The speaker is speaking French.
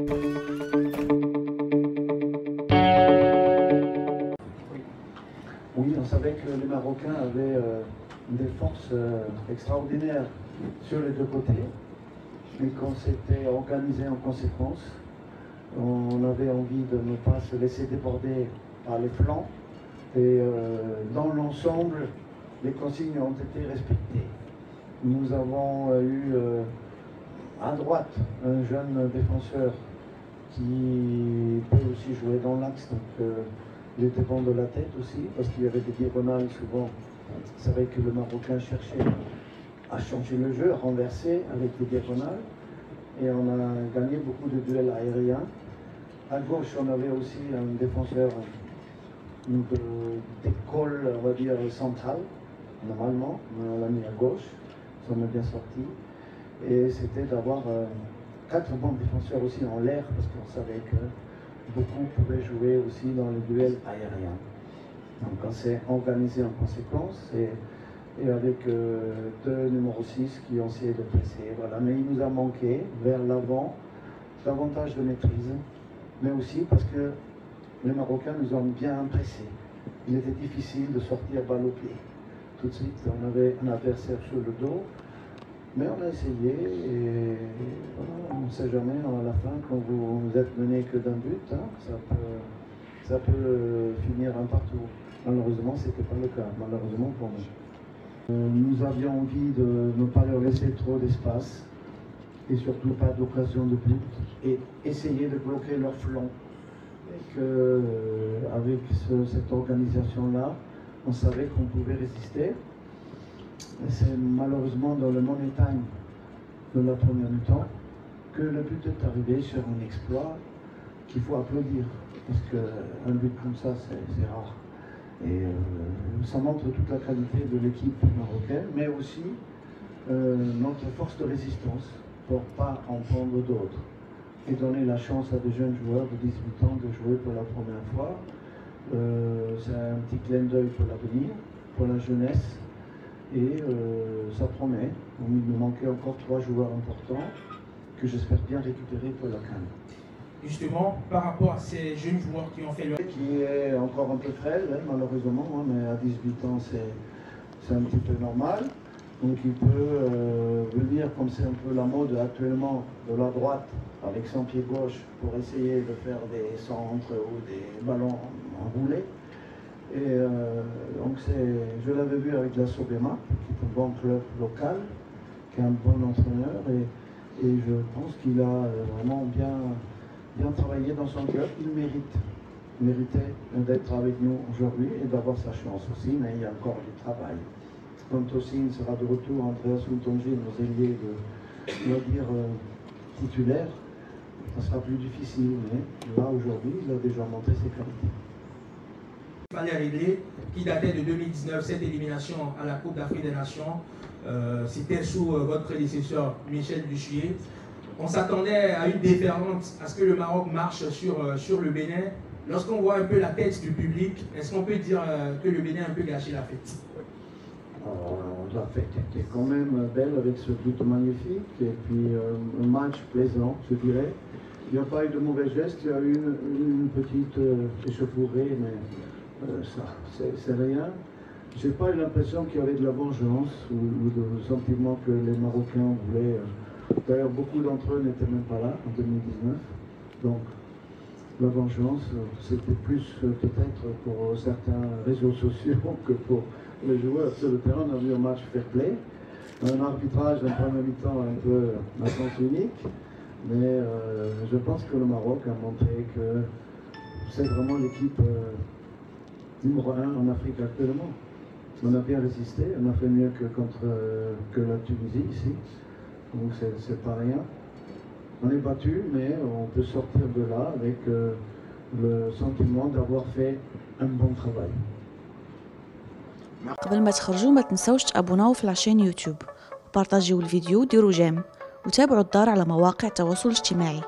Oui, on savait que les Marocains avaient des forces extraordinaires sur les deux côtés, mais qu'on s'était organisé en conséquence. On avait envie de ne pas se laisser déborder par les flancs et dans l'ensemble, les consignes ont été respectées. Nous avons eu à droite un jeune défenseur qui peut aussi jouer dans l'axe, donc il était bon de la tête aussi, parce qu'il y avait des diagonales souvent. C'est vrai que le Marocain cherchait à changer le jeu, à renverser avec des diagonales, et on a gagné beaucoup de duels aériens. À gauche, on avait aussi un défenseur d'école, on va dire, centrale, normalement, on l'a mis à gauche, ça en est bien sorti. Et c'était d'avoir 4 bons défenseurs aussi en l'air, parce qu'on savait que beaucoup pouvaient jouer aussi dans les duels aériens. Donc on s'est organisé en conséquence, et avec 2 numéros 6 qui ont essayé de presser. Voilà. Mais il nous a manqué, vers l'avant, davantage de maîtrise, mais aussi parce que les Marocains nous ont bien pressés. Il était difficile de sortir balle au pied. Tout de suite, on avait un adversaire sur le dos, mais on a essayé, et voilà, on ne sait jamais à la fin, quand vous êtes mené que d'un but, hein, ça peut finir un partout. Malheureusement, ce n'était pas le cas, malheureusement pour nous. Nous avions envie de ne pas leur laisser trop d'espace, et surtout pas d'occasion de but, et essayer de bloquer leur flanc. Et qu'avec cette organisation-là, on savait qu'on pouvait résister. C'est malheureusement dans le money time de la première mi-temps que le but est arrivé sur un exploit qu'il faut applaudir, parce qu'un but comme ça, c'est rare. Et ça montre toute la qualité de l'équipe marocaine, mais aussi notre force de résistance pour ne pas en prendre d'autres et donner la chance à des jeunes joueurs de 18 ans de jouer pour la première fois. C'est un petit clin d'œil pour l'avenir, pour la jeunesse, et ça promet. Il nous manquait encore 3 joueurs importants que j'espère bien récupérer pour la CAN. Justement, par rapport à ces jeunes joueurs qui ont fait leur... Qui est encore un peu frêle, hein, malheureusement, hein, mais à 18 ans, c'est un petit peu normal. Donc il peut venir, comme c'est un peu la mode actuellement, de la droite avec son pied gauche pour essayer de faire des centres ou des ballons enroulés. Et donc je l'avais vu avec la Sobema, qui est un bon club local, qui est un bon entraîneur, et je pense qu'il a vraiment bien travaillé dans son club. Il méritait d'être avec nous aujourd'hui et d'avoir sa chance aussi, mais il y a encore du travail. Quand Tosin sera de retour, Andreas Untonji, nos ailiers titulaires, ça sera plus difficile, mais là aujourd'hui, il a déjà montré ses qualités. Il fallait régler, qui datait de 2019, cette élimination à la Coupe d'Afrique des Nations, c'était sous votre prédécesseur Michel Buchier. On s'attendait à une déferlante, à ce que le Maroc marche sur le Bénin. Lorsqu'on voit un peu la tête du public, est-ce qu'on peut dire que le Bénin a un peu gâché la fête? La fête était quand même belle avec ce but magnifique, et puis un match plaisant, je dirais. Il n'y a pas eu de mauvais gestes, il y a eu une petite échauffourée, mais ça, c'est rien. J'ai pas eu l'impression qu'il y avait de la vengeance ou de sentiment que les Marocains voulaient. D'ailleurs, beaucoup d'entre eux n'étaient même pas là en 2019. Donc, la vengeance, c'était plus peut-être pour certains réseaux sociaux que pour les joueurs. Sur le terrain, on a vu un match fair play, un arbitrage d'un premier mi-temps un peu à sens unique, mais je pense que le Maroc a montré que c'est vraiment l'équipe numéro 1 en Afrique actuellement. On a bien résisté, on a fait mieux que la Tunisie ici, donc c'est pas rien. On est battu, mais on peut sortir de là avec le sentiment d'avoir fait un bon travail. قبل ما تخرجوا ما تنسوش تابوناو في العشان يوتيوب وبارطاجيو الفيديو وديروا جيم وتابعوا الدار على مواقع التواصل الاجتماعي.